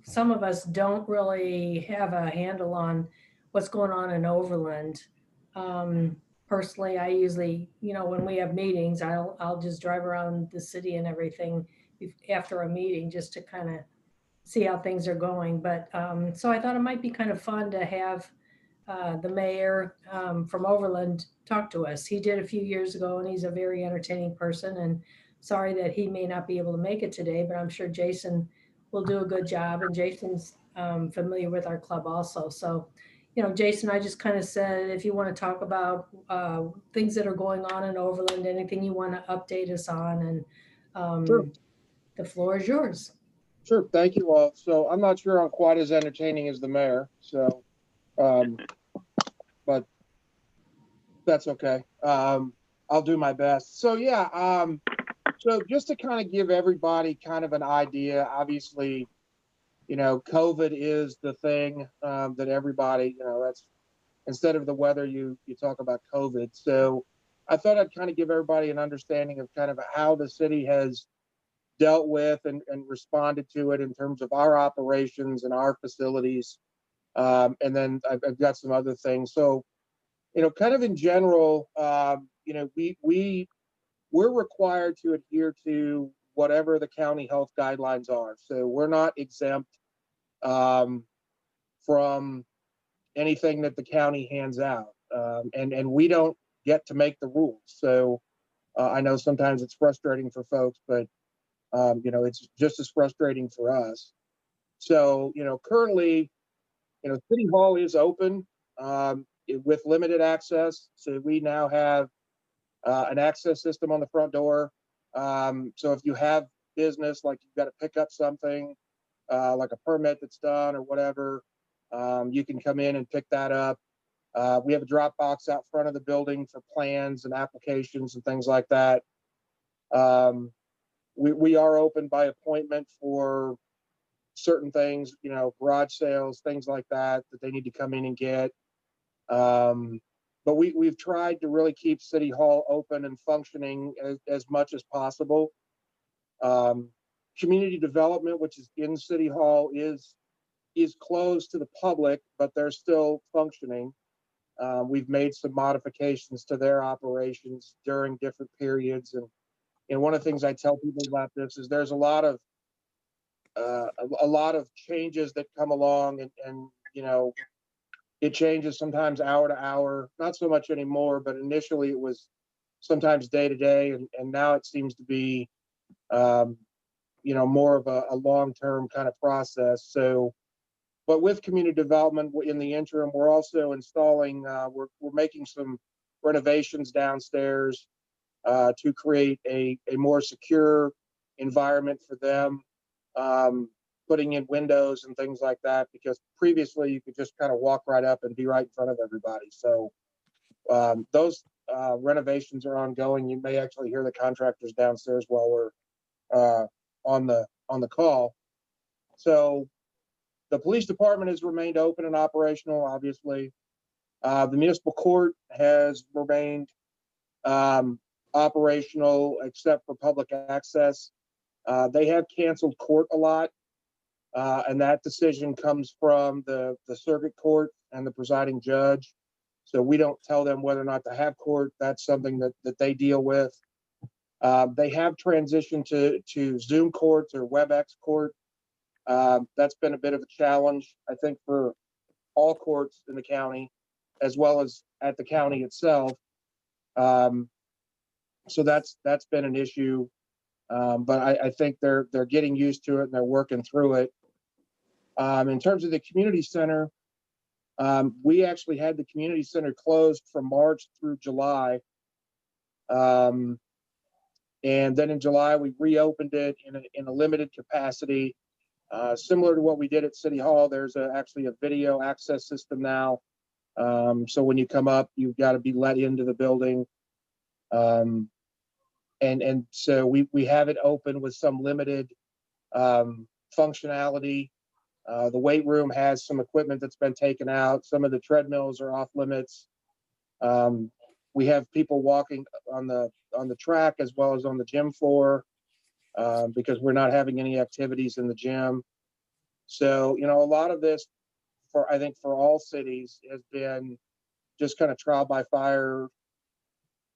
some of us don't really have a handle on what's going on in Overland. Um, Personally, I usually, when we have meetings, I'll just drive around the city and everything after a meeting just to kind of see how things are going. But so I thought it might be kind of fun to have the mayor from Overland talk to us. He did a few years ago, and he's a very entertaining person. And sorry that he may not be able to make it today, but I'm sure Jason will do a good job. And Jason's familiar with our club also. So, Jason, I just kind of said if you want to talk about things that are going on in Overland, anything you want to update us on, and Sure. the floor is yours. Sure. Thank you all. So I'm not sure I'm quite as entertaining as the mayor. So, um, but that's okay. I'll do my best. So yeah. So just to kind of give everybody kind of an idea, obviously, COVID is the thing that everybody, that's instead of the weather, you talk about COVID. So I thought I'd kind of give everybody an understanding of kind of how the city has dealt with and responded to it in terms of our operations and our facilities. And then I've got some other things. So, kind of in general, we're required to adhere to whatever the county health guidelines are. So we're not exempt um, from anything that the county hands out, and we don't get to make the rules. So I know sometimes it's frustrating for folks, but it's just as frustrating for us. So currently, City Hall is open with limited access. So we now have an access system on the front door. So if you have business, like you've got to pick up something, like a permit that's done or whatever, you can come in and pick that up. We have a drop box out front of the building for plans and applications and things like that. We are open by appointment for certain things, garage sales, things like that they need to come in and get. But we've tried to really keep City Hall open and functioning as much as possible. Community development, which is in City Hall, is closed to the public, but they're still functioning. We've made some modifications to their operations during different periods, and one of the things I tell people about this is there's a lot of changes that come along, and it changes sometimes hour to hour, not so much anymore, but initially it was sometimes day to day, and now it seems to be more of a long-term kind of process. So, but with community development in the interim, we're also installing, we're making some renovations downstairs to create a more secure environment for them, putting in windows and things like that, because previously you could just kind of walk right up and be right in front of everybody. So those renovations are ongoing. You may actually hear the contractors downstairs while we're on the call. So the police department has remained open and operational, obviously. The municipal court has remained operational except for public access. They have canceled court a lot, and that decision comes from the circuit court and the presiding judge. So we don't tell them whether or not to have court. That's something that they deal with. They have transitioned to Zoom courts or WebEx court. That's been a bit of a challenge, I think, for all courts in the county, as well as at the county itself. So that's been an issue, but I think they're getting used to it and they're working through it. In terms of the community center, we actually had the community center closed from March through July. And then in July, we reopened it in a limited capacity, similar to what we did at City Hall. There's actually a video access system now. So when you come up, you've got to be let into the building. And so we have it open with some limited functionality. The weight room has some equipment that's been taken out. Some of the treadmills are off limits. We have people walking on the track as well as on the gym floor because we're not having any activities in the gym. So, you know, a lot of this I think for all cities has been just kind of trial by fire,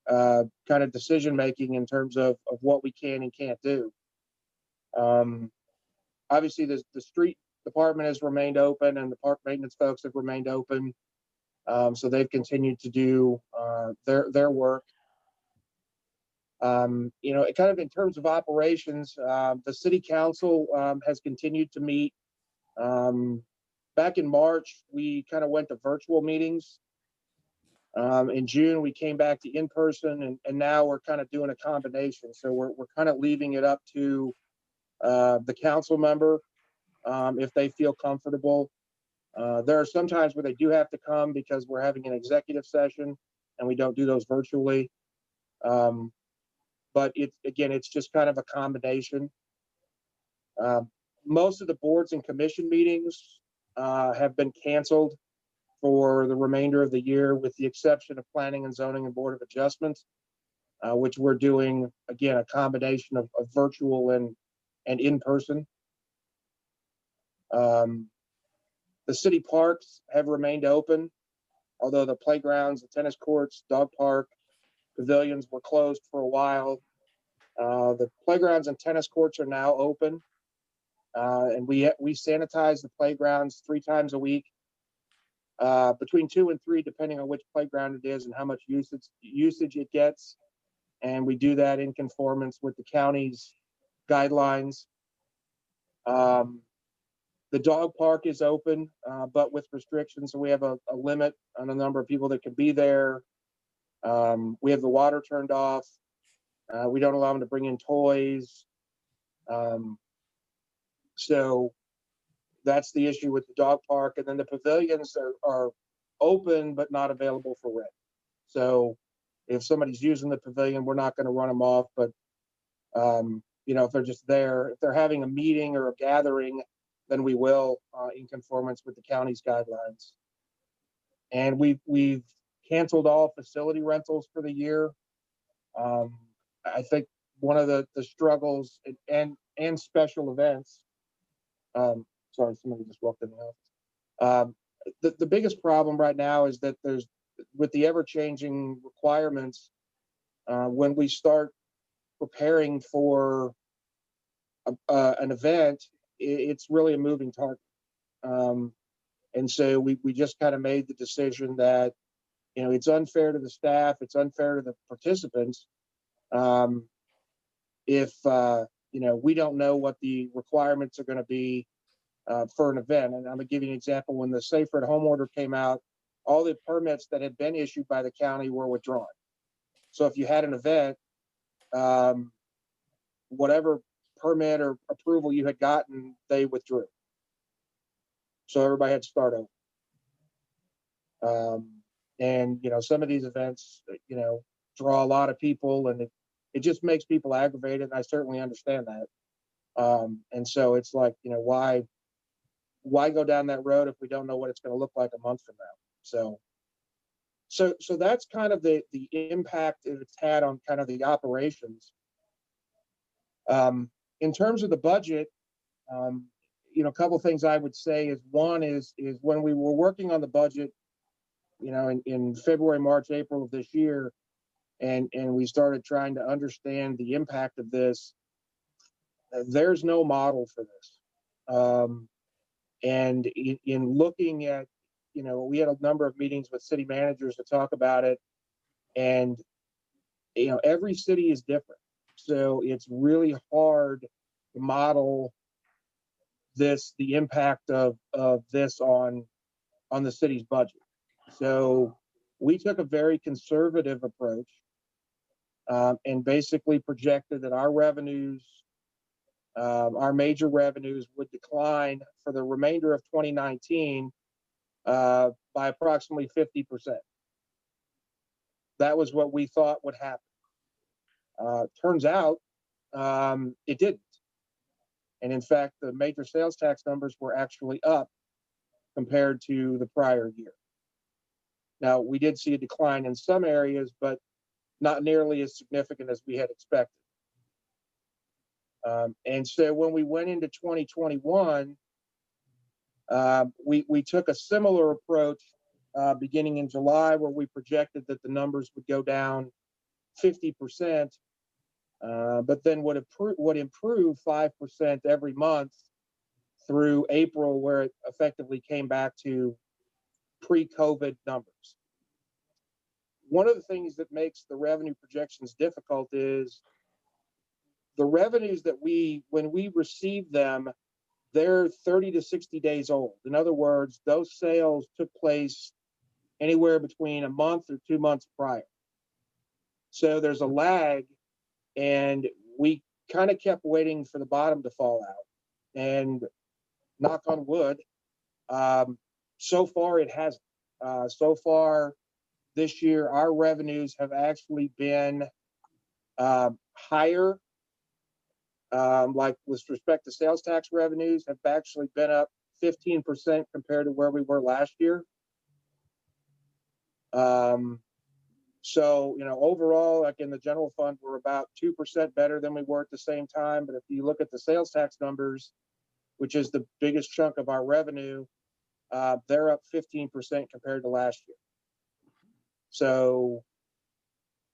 kind of decision making in terms of what we can and can't do. Um, Obviously, the street department has remained open, and the park maintenance folks have remained open. So they've continued to do their work. You know, kind of in terms of operations, the city council has continued to meet. Um, Back in March, we kind of went to virtual meetings. In June, we came back to in person, and now we're kind of doing a combination. So we're kind of leaving it up to the council member if they feel comfortable. There are some times where they do have to come because we're having an executive session, and we don't do those virtually. Um, but it's just kind of a combination. Uh, Most of the boards and commission meetings have been canceled for the remainder of the year, with the exception of Planning and Zoning and Board of Adjustments, which we're doing, again, a combination of virtual and in person. The city parks have remained open, although the playgrounds, the tennis courts, dog park, pavilions were closed for a while. The playgrounds and tennis courts are now open, and we sanitize the playgrounds 3 times a week, between 2 and 3, depending on which playground it is and how much usage it gets. And we do that in conformance with the county's guidelines. The dog park is open, but with restrictions. So we have a limit on the number of people that can be there. We have the water turned off. We don't allow them to bring in toys. So that's the issue with the dog park. And then the pavilions are open, but not available for rent. So if somebody's using the pavilion, we're not going to run them off. But, you know, if they're just there, if they're having a meeting or a gathering, then we will, in conformance with the county's guidelines. And we've canceled all facility rentals for the year. I think one of the struggles and special events. Sorry, somebody just walked in the office. The biggest problem right now is that there's, with the ever changing requirements, when we start preparing for an event, it's really a moving target. And so we just kind of made the decision that, you know, it's unfair to the staff, it's unfair to the participants, if you know, we don't know what the requirements are going to be for an event. And I'm going to give you an example. When the Safer at Home order came out, all the permits that had been issued by the county were withdrawn. So if you had an event, whatever permit or approval you had gotten, they withdrew. So everybody had to start over. And, you know, some of these events, you know, draw a lot of people, and it just makes people aggravated. And I certainly understand that. And so it's like, you know, why go down that road if we don't know what it's going to look like a month from now? So that's kind of the impact it's had on kind of the operations. In terms of the budget, you know, a couple of things I would say is, one is when we were working on the budget, you know, in February, March, April of this year, and we started trying to understand the impact of this, there's no model for this. And in looking at, you know, we had a number of meetings with city managers to talk about it, and, you know, every city is different. So it's really hard to model the impact of this on the city's budget. So we took a very conservative approach, and basically projected that our revenues, our major revenues, would decline for the remainder of 2019 by approximately 50%. That was what we thought would happen. Turns out it didn't. And in fact, the major sales tax numbers were actually up compared to the prior year. Now, we did see a decline in some areas, but not nearly as significant as we had expected. And so when we went into 2021, We took a similar approach beginning in July, where we projected that the numbers would go down 50%, but then would improve 5% every month through April, where it effectively came back to pre-COVID numbers. One of the things that makes the revenue projections difficult is the revenues that when we receive them, they're 30 to 60 days old. In other words, those sales took place anywhere between a month or 2 months prior. So there's a lag, and we kind of kept waiting for the bottom to fall out. And knock on wood, so far it hasn't. So far this year, our revenues have actually been higher. Like with respect to sales tax revenues, have actually been up 15% compared to where we were last year. So, overall, like in the general fund, we're about 2% better than we were at the same time. But if you look at the sales tax numbers, which is the biggest chunk of our revenue, they're up 15% compared to last year. So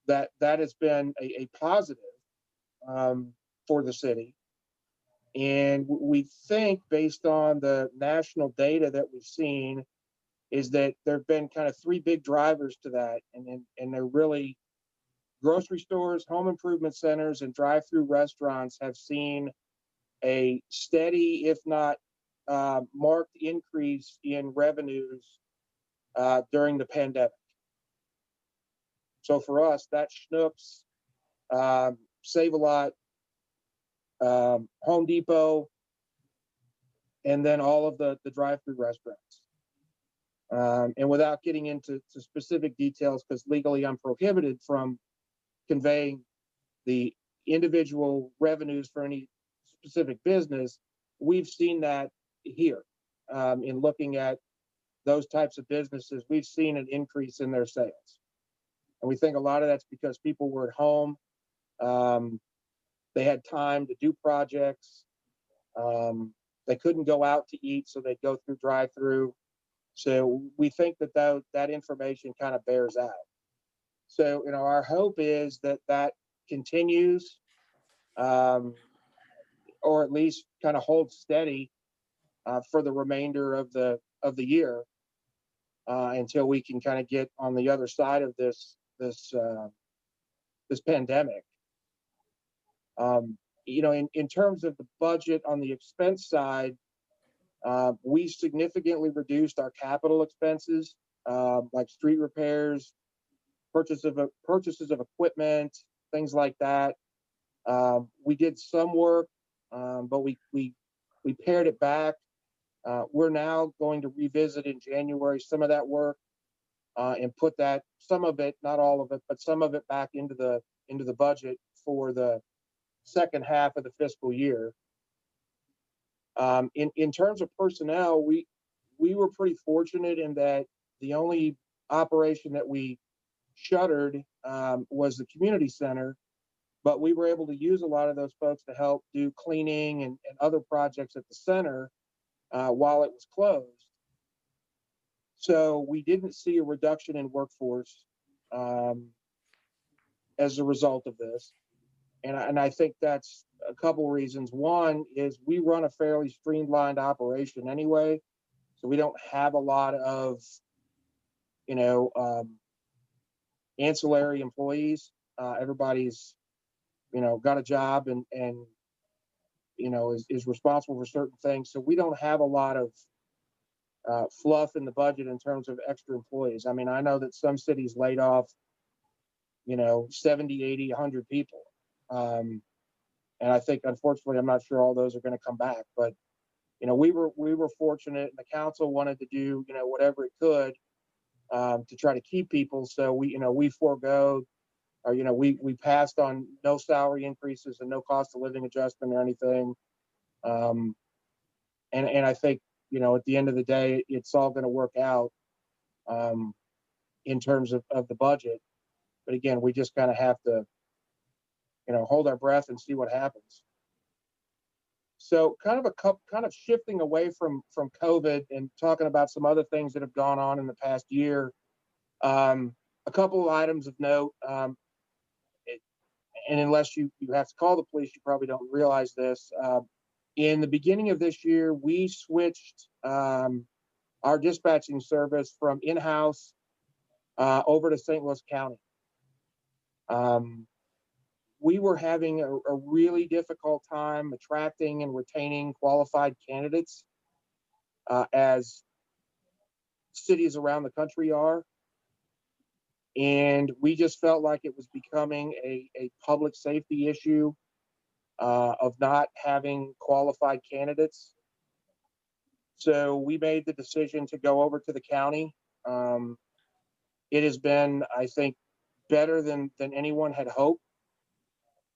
that has been a positive for the city. And we think, based on the national data that we've seen, is that there have been kind of three big drivers to that. And they're really grocery stores, home improvement centers, and drive-through restaurants have seen a steady, if not marked increase in revenues during the pandemic. So for us, that's Schnucks, Save a Lot, Home Depot, and then all of the drive-through restaurants. And without getting into specific details, because legally I'm prohibited from conveying the individual revenues for any specific business, we've seen that here. In looking at those types of businesses, we've seen an increase in their sales. And we think a lot of that's because people were at home. They had time to do projects. They couldn't go out to eat, so they'd go through drive-through. So we think that information kind of bears out. So, our hope is that continues, or at least kind of holds steady for the remainder of the year, until we can kind of get on the other side of this pandemic. In terms of the budget on the expense side, we significantly reduced our capital expenses, like street repairs, purchases of equipment, things like that. We did some work, but we pared it back. We're now going to revisit in January some of that work, and put some of it, not all of it, but some of it back into the budget for the second half of the fiscal year. In terms of personnel, we were pretty fortunate in that the only operation that we shuttered was the community center, but we were able to use a lot of those folks to help do cleaning and other projects at the center while it was closed. So we didn't see a reduction in workforce as a result of this. And I think that's a couple reasons. One is we run a fairly streamlined operation anyway, so we don't have a lot of, ancillary employees. Everybody's, got a job and is responsible for certain things. So we don't have a lot of fluff in the budget in terms of extra employees. I mean, I know that some cities laid off, 70, 80, 100 people. And I think, unfortunately, I'm not sure all those are going to come back. But, we were fortunate, and the council wanted to do, whatever it could to try to keep people. So we forego, or, we passed on no salary increases and no cost of living adjustment or anything. And I think, at the end of the day, it's all going to work out in terms of the budget. But again, we just kind of have to, hold our breath and see what happens. So kind of shifting away from COVID and talking about some other things that have gone on in the past year. A couple of items of note, and unless you have to call the police, you probably don't realize this. In the beginning of this year, we switched our dispatching service from in-house over to St. Louis County. Um, we were having a really difficult time attracting and retaining qualified candidates, as cities around the country are. And we just felt like it was becoming a public safety issue of not having qualified candidates. So we made the decision to go over to the county. Um, it has been, I think, better than anyone had hoped.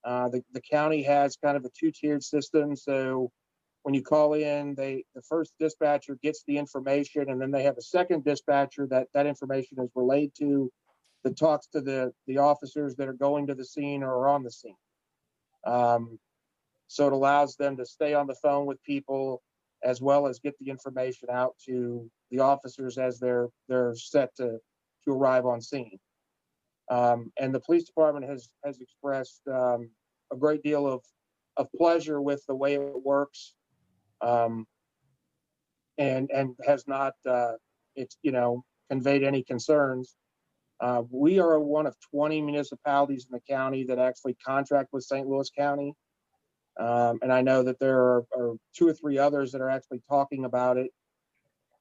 The county has kind of a two-tiered system. So when you call in, the first dispatcher gets the information, and then they have a second dispatcher that information is relayed to, that talks to the officers that are going to the scene or are on the scene. So it allows them to stay on the phone with people as well as get the information out to the officers as they're set to arrive on scene. And the police department has expressed a great deal of pleasure with the way it works, um, and has not it's conveyed any concerns. We are one of 20 municipalities in the county that actually contract with St. Louis County. And I know that there are two or three others that are actually talking about it.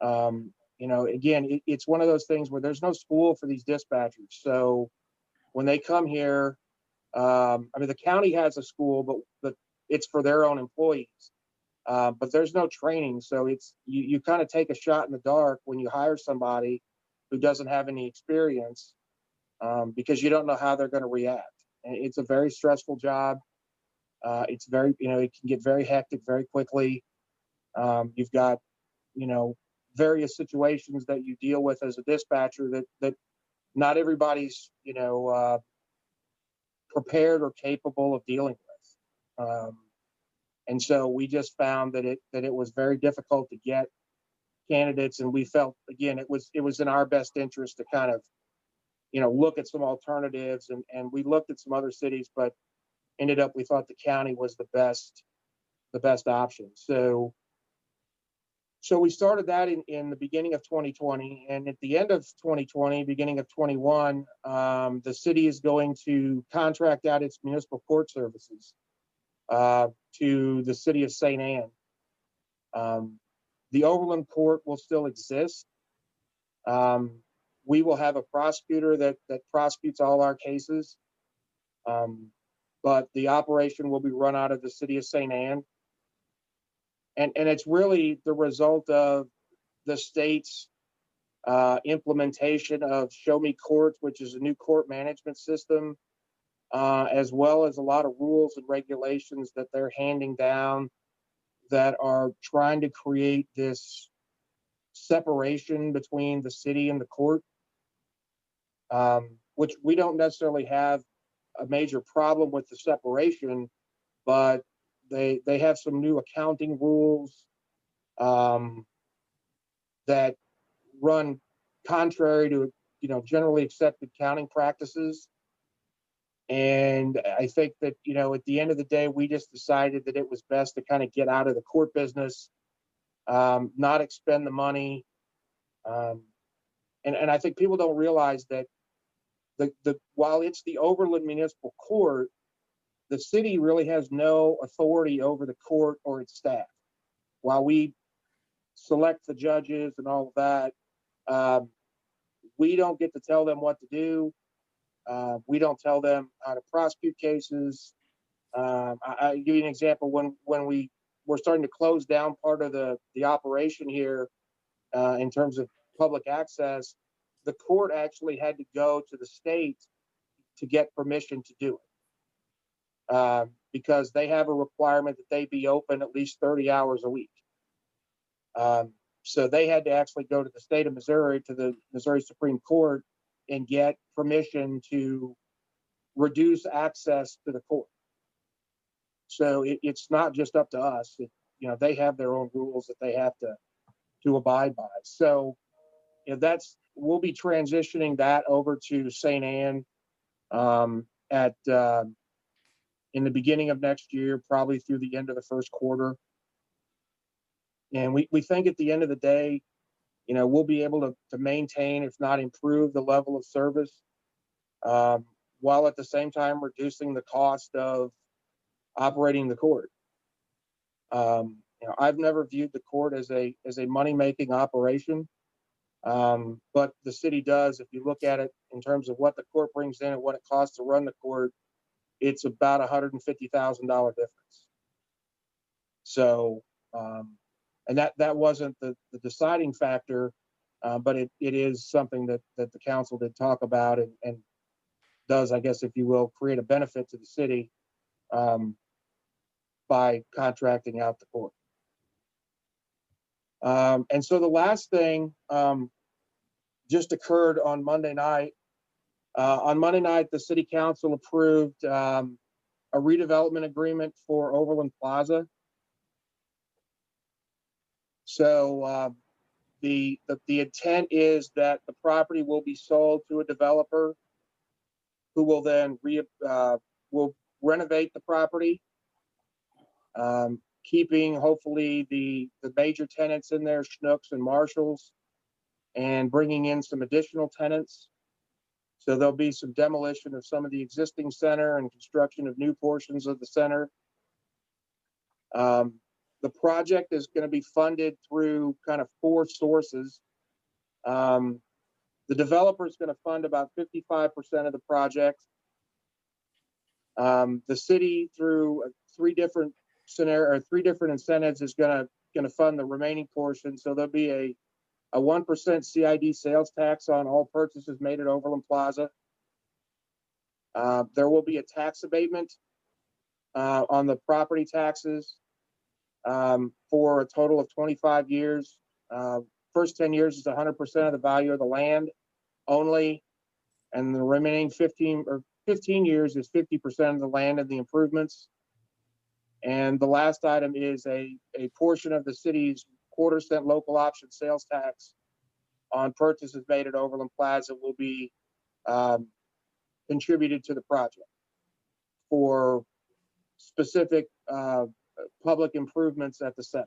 Again, it's one of those things where there's no school for these dispatchers. So when they come here, the county has a school, but it's for their own employees. But there's no training. So you kind of take a shot in the dark when you hire somebody who doesn't have any experience, because you don't know how they're going to react. And it's a very stressful job. It's very, it can get very hectic very quickly. You've got, various situations that you deal with as a dispatcher that not everybody's, prepared or capable of dealing with. And so we just found that it was very difficult to get candidates, and we felt, again, it was in our best interest to kind of, look at some alternatives, and we looked at some other cities, but ended up, we thought the county was the best option. So we started that in the beginning of 2020, and at the end of 2020, beginning of 21, the city is going to contract out its municipal court services to the city of St. Anne. The Overland Court will still exist. We will have a prosecutor that prosecutes all our cases, but the operation will be run out of the city of St. Anne. And it's really the result of the state's implementation of Show Me Courts, which is a new court management system, as well as a lot of rules and regulations that they're handing down that are trying to create this separation between the city and the court, which we don't necessarily have a major problem with the separation, but they have some new accounting rules that run contrary to generally accepted accounting practices. And I think that at the end of the day, we just decided that it was best to kind of get out of the court business, not expend the money. And I think people don't realize that while it's the Overland Municipal Court, the city really has no authority over the court or its staff. While we select the judges and all of that, we don't get to tell them what to do. We don't tell them how to prosecute cases. I give you an example. When we were starting to close down part of the operation here, in terms of public access, the court actually had to go to the state to get permission to do it, because they have a requirement that they be open at least 30 hours a week. So they had to actually go to the state of Missouri, to the Missouri Supreme Court, and get permission to reduce access to the court. So it's not just up to us. They have their own rules that they have to abide by. So, we'll be transitioning that over to St. Anne at in the beginning of next year, probably through the end of the first quarter. And we think at the end of the day, we'll be able to maintain, if not improve, the level of service, while at the same time reducing the cost of operating the court. I've never viewed the court as a money-making operation, but the city does. If you look at it in terms of what the court brings in and what it costs to run the court, it's about $150,000 difference. So, and that wasn't the deciding factor, but it is something that the council did talk about and does, I guess, if you will, create a benefit to the city by contracting out the court. And so the last thing just occurred on Monday night. On Monday night, the city council approved a redevelopment agreement for Overland Plaza. So the intent is that the property will be sold to a developer who will then will renovate the property, keeping hopefully the major tenants in there, Schnucks and Marshalls, and bringing in some additional tenants. So there'll be some demolition of some of the existing center and construction of new portions of the center. The project is going to be funded through kind of 4 sources. The developer is going to fund about 55% of the project. The city, through 3 different incentives, is going to fund the remaining portion. So there'll be a 1% CID sales tax on all purchases made at Overland Plaza. There will be a tax abatement on the property taxes for a total of 25 years. First 10 years is 100% of the value of the land only, and the remaining 15 years is 50% of the land and the improvements. And the last item is a portion of the city's quarter-cent local option sales tax on purchases made at Overland Plaza will be contributed to the project for specific public improvements at the center.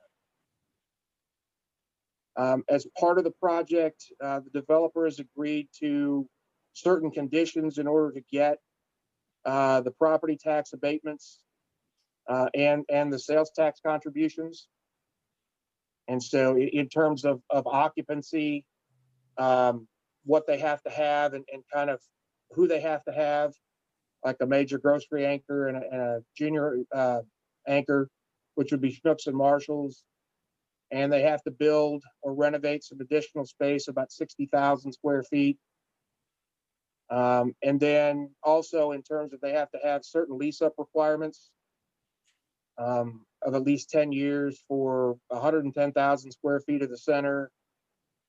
As part of the project, the developer has agreed to certain conditions in order to get the property tax abatements and the sales tax contributions. And so in terms of occupancy, what they have to have and kind of who they have to have, like a major grocery anchor and a junior anchor, which would be Schnucks and Marshalls. And they have to build or renovate some additional space, about 60,000 square feet. And then also in terms of they have to have certain lease up requirements of at least 10 years for 110,000 square feet of the center,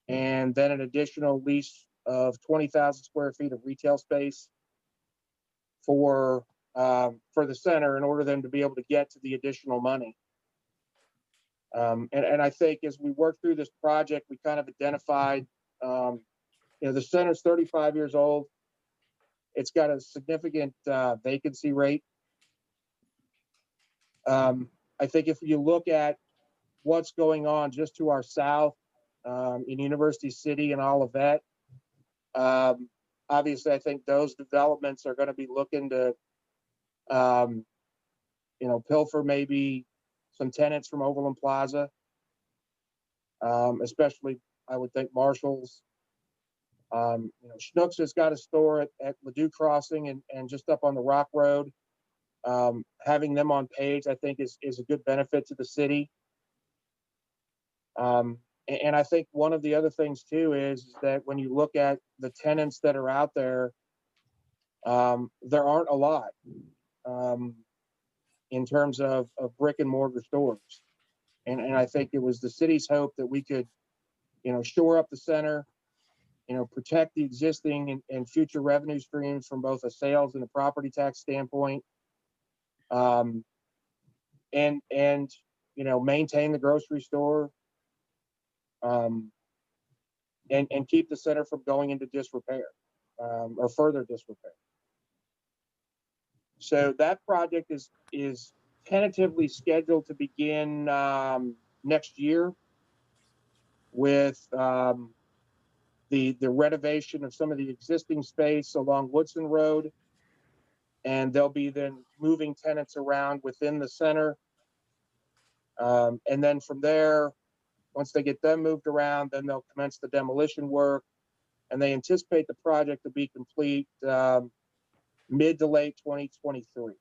and then an additional lease of 20,000 square feet of retail space for the center in order for them to be able to get to the additional money. And I think as we work through this project, we kind of identified, the center's 35 years old. It's got a significant vacancy rate. I think if you look at what's going on just to our south in University City and Olivet, obviously I think those developments are going to be looking to, pilfer maybe some tenants from Overland Plaza, especially I would think Marshalls. Schnucks has got a store at Ladue Crossing and just up on the Rock Road. Having them on page, I think, is a good benefit to the city. And I think one of the other things too is that when you look at the tenants that are out there, there aren't a lot in terms of brick and mortar stores. And I think it was the city's hope that we could, shore up the center, protect the existing and future revenue streams from both a sales and a property tax standpoint. and maintain the grocery store, and keep the center from going into disrepair, or further disrepair. So that project is tentatively scheduled to begin next year with the renovation of some of the existing space along Woodson Road, and they'll be then moving tenants around within the center. And then from there, once they get them moved around, then they'll commence the demolition work, and they anticipate the project to be complete mid to late 2023.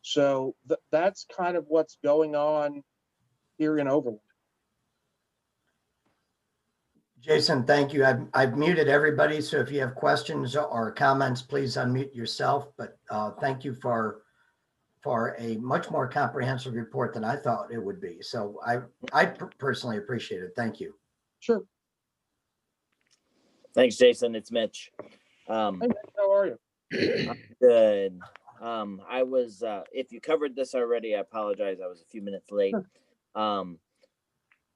So that's kind of what's going on here in Overland. Jason, thank you. I've muted everybody, so if you have questions or comments, please unmute yourself. But thank you for a much more comprehensive report than I thought it would be. So I personally appreciate it. Thank you. Sure. Thanks, Jason. It's Mitch. Hey, Mitch, how are you? I'm good. I was, if you covered this already, I apologize. I was a few minutes late. Sure.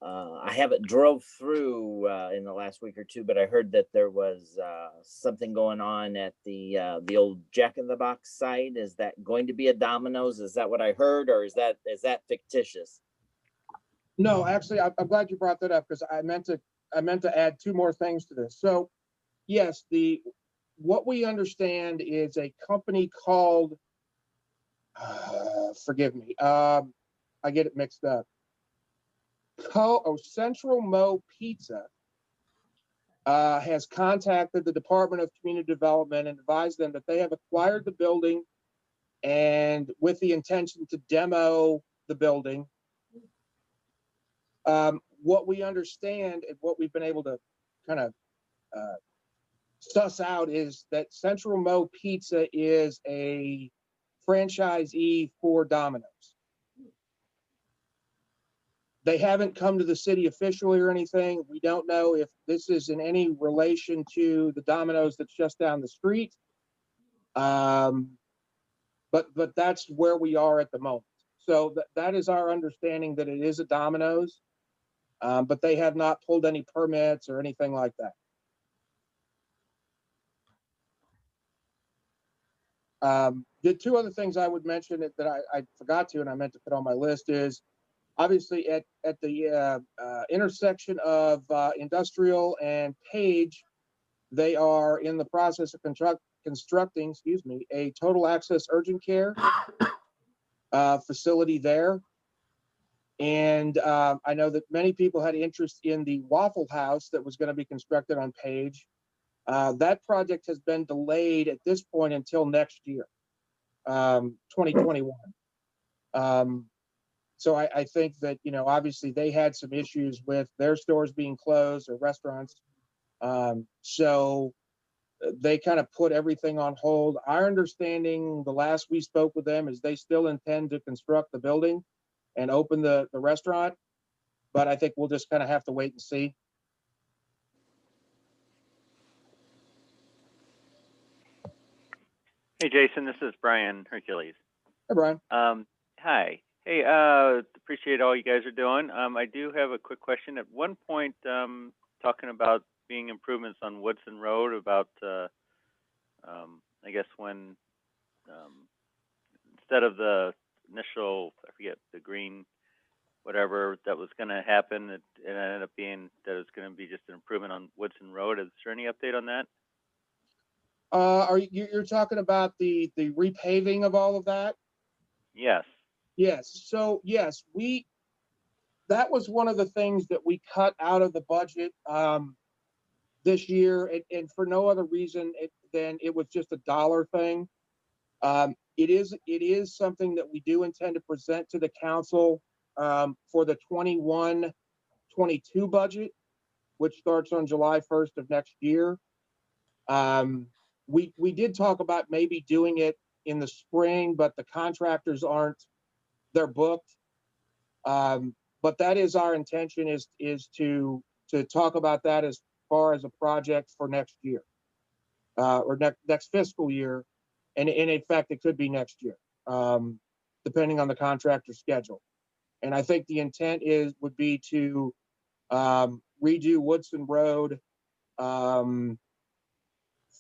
I haven't drove through in the last week or two, but I heard that there was something going on at the old Jack in the Box site. Is that going to be a Domino's? Is that what I heard, or is that fictitious? No, actually, I'm glad you brought that up, because I meant to add two more things to this. So, yes, what we understand is a company called, forgive me, I get it mixed up. Central Mo Pizza has contacted the Department of Community Development and advised them that they have acquired the building, and with the intention to demo the building. What we understand and what we've been able to kind of suss out is that Central Mo Pizza is a franchisee for Domino's. They haven't come to the city officially or anything. We don't know if this is in any relation to the Domino's that's just down the street. But that's where we are at the moment. So that is our understanding, that it is a Domino's, but they have not pulled any permits or anything like that. The two other things I would mention that I forgot to, and I meant to put on my list, is obviously at the intersection of Industrial and Page, they are in the process of constructing, a total access urgent care facility there. And I know that many people had interest in the Waffle House that was going to be constructed on Page. That project has been delayed at this point until next year, 2021. So I think that, obviously they had some issues with their stores being closed, or restaurants. So they kind of put everything on hold. Our understanding, the last we spoke with them, is they still intend to construct the building and open the restaurant. But I think we'll just kind of have to wait and see. Hey, Jason, this is Brian Hercules. Hey, Brian. Hi. Hey, appreciate all you guys are doing. I do have a quick question. At one point, talking about being improvements on Woodson Road, about, I guess when, instead of the initial, I forget, the green, whatever that was going to happen, it ended up being that it was going to be just an improvement on Woodson Road. Is there any update on that? You're talking about the repaving of all of that? Yes. Yes. So yes, that was one of the things that we cut out of the budget this year, and for no other reason than it was just a dollar thing. It is something that we do intend to present to the council for the 21-22 budget, which starts on July 1st of next year. We did talk about maybe doing it in the spring, but the contractors they're booked. But that is our intention, is to talk about that as far as a project for next year, or next fiscal year. And in fact, it could be next year. depending on the contractor's schedule. And I think the intent would be to redo Woodson Road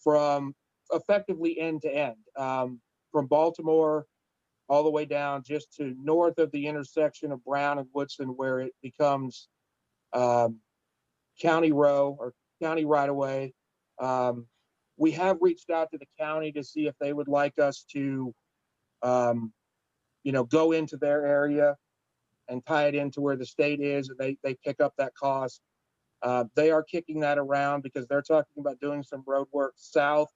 from effectively end to end, from Baltimore all the way down just to north of the intersection of Brown and Woodson, where it becomes county row or county right of way. We have reached out to the county to see if they would like us to, go into their area and tie it into where the state is, and they pick up that cost. They are kicking that around because they're talking about doing some road work south,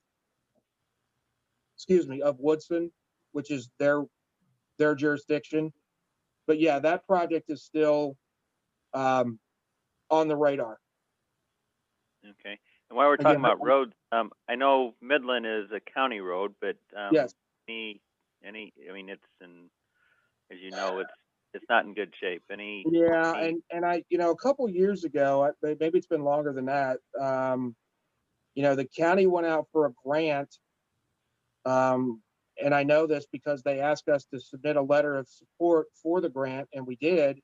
of Woodson, which is their jurisdiction. But yeah, that project is still on the radar. Okay. And while we're talking Again, about roads, I know Midland is a county road, but yes, I mean, it's in, as you know, it's not in good shape. yeah, and I, a couple years ago, maybe it's been longer than that. The county went out for a grant, and I know this because they asked us to submit a letter of support for the grant, and we did.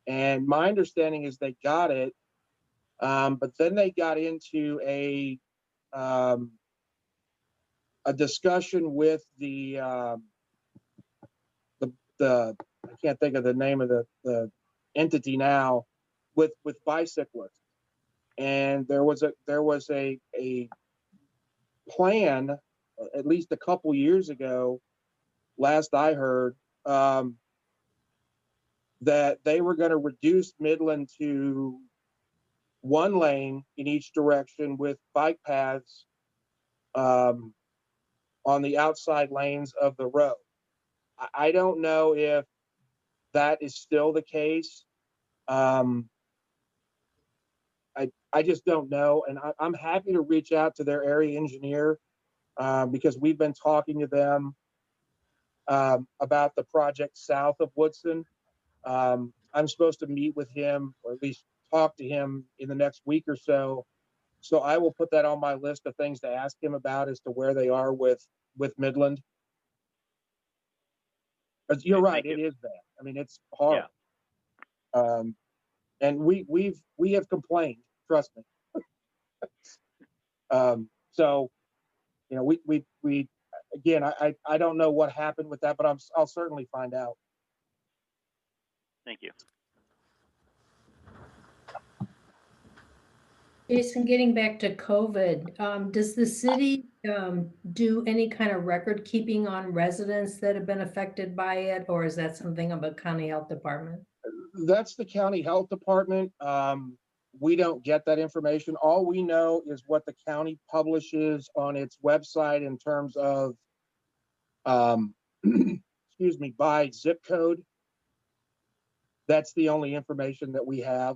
And my understanding is they got it, but then they got into a discussion with the I can't think of the name of the entity now, with bicyclists, and there was a plan, at least a couple years ago, last I heard, that they were going to reduce Midland to one lane in each direction with bike paths on the outside lanes of the road. I don't know if that is still the case. I just don't know. And I'm happy to reach out to their area engineer because we've been talking to them about the project south of Woodson. I'm supposed to meet with him, or at least talk to him, in the next week or so. So I will put that on my list of things to ask him about as to where they are with Midland. But you're right, it is bad. I mean, it's horrible. Yeah. And we have complained, trust me. So, we again, I don't know what happened with that, but I'll certainly find out. Thank you. Jason, getting back to COVID, does the city do any kind of record keeping on residents that have been affected by it, or is that something of a county health department? That's the county health department. We don't get that information. All we know is what the county publishes on its website in terms of, by zip code. That's the only information that we have.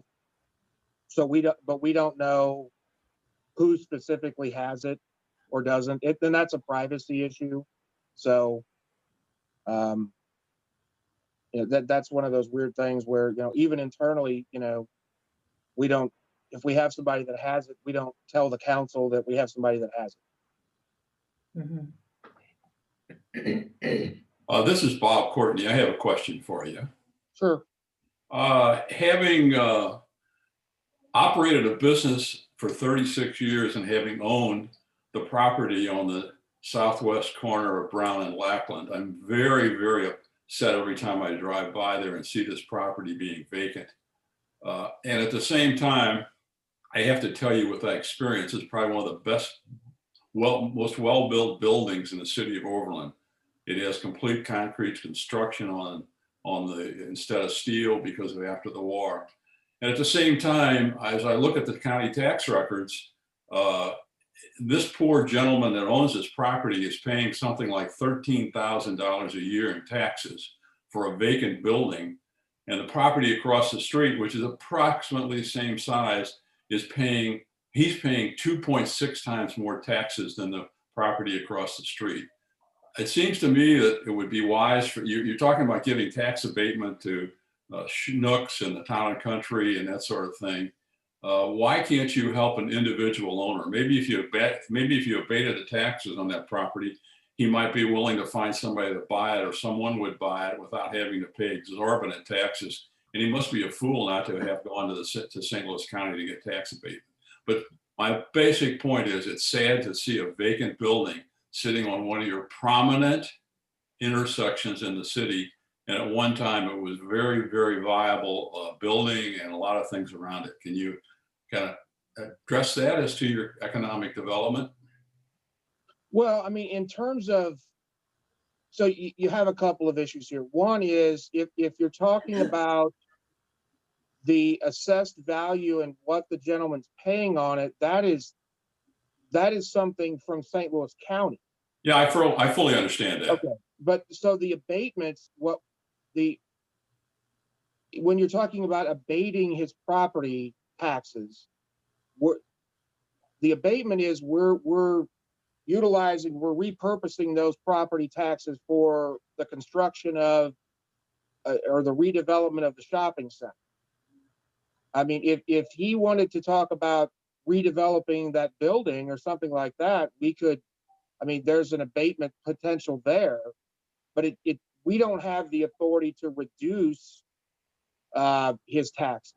So we don't know who specifically has it or doesn't. Then that's a privacy issue. So, that's one of those weird things where, even internally, we don't, if we have somebody that has it, we don't tell the council that we have somebody that has it. Mm-hmm. This is Bob Courtney. I have a question for you. Sure. Having operated a business for 36 years and having owned the property on the southwest corner of Brown and Lackland, I'm very, very upset every time I drive by there and see this property being vacant. And at the same time, I have to tell you, with that experience, it's probably one of the best, most well-built buildings in the city of Overland. It has complete concrete construction on the, instead of steel, because of after the war. And at the same time, as I look at the county tax records, this poor gentleman that owns this property is paying something like $13,000 a year in taxes for a vacant building. And the property across the street, which is approximately the same size, he's paying 2.6 times more taxes than the property across the street. It seems to me that it would be wise for you. You're talking about giving tax abatement to schnooks in the town and country and that sort of thing. Why can't you help an individual owner? Maybe if you abated the taxes on that property, he might be willing to find somebody to buy it, or someone would buy it without having to pay exorbitant taxes. And he must be a fool not to have gone to St. Louis County to get tax abatement. But my basic point is, it's sad to see a vacant building sitting on one of your prominent intersections in the city. And at one time, it was very, very viable building and a lot of things around it. Can you kind of address that as to your economic development? Well, I mean, in terms of, so you have a couple of issues here. One is if you're talking about the assessed value and what the gentleman's paying on it, that is something from St. Louis County. Yeah, I fully understand that. Okay, but so the abatements, when you're talking about abating his property taxes, the abatement is we're repurposing those property taxes for the construction of or the redevelopment of the shopping center. I mean, if he wanted to talk about redeveloping that building or something like that, we could, I mean, there's an abatement potential there, but we don't have the authority to reduce his taxes.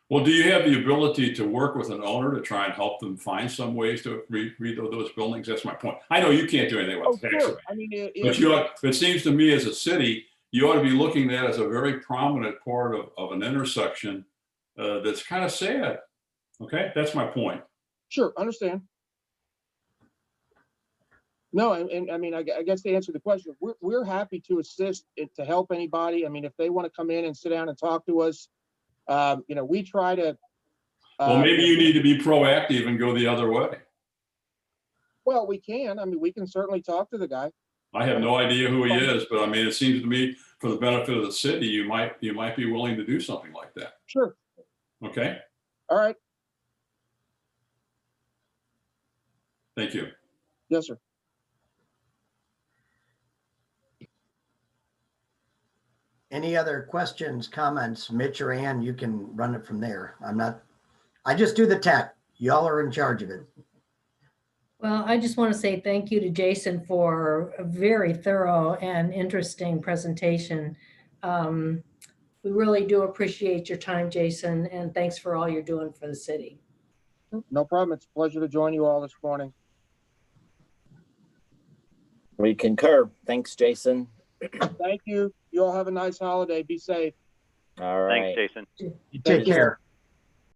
Well, do you have the ability to work with an owner to try and help them find some ways to redo those buildings? That's my point. I know you can't do anything about the tax rate. I mean, But it seems to me as a city, you ought to be looking at that as a very prominent part of an intersection that's kind of sad. Okay, that's my point. Sure, understand. No, and I mean, I guess to answer the question, we're happy to assist to help anybody. I mean, if they want to come in and sit down and talk to us, we try to. Well, maybe you need to be proactive and go the other way. Well, we can. I mean, we can certainly talk to the guy. I have no idea who he is, but I mean, it seems to me for the benefit of the city, you might be willing to do something like that. Sure. Okay. All right. Thank you. Yes, sir. Any other questions, comments? Mitch or Ann, you can run it from there. I just do the tech. Y'all are in charge of it. Well, I just want to say thank you to Jason for a very thorough and interesting presentation. We really do appreciate your time, Jason, and thanks for all you're doing for the city. No problem. It's a pleasure to join you all this morning. We concur. Thanks, Jason. Thank you. You all have a nice holiday. Be safe. All right. Thanks, Jason. You take care.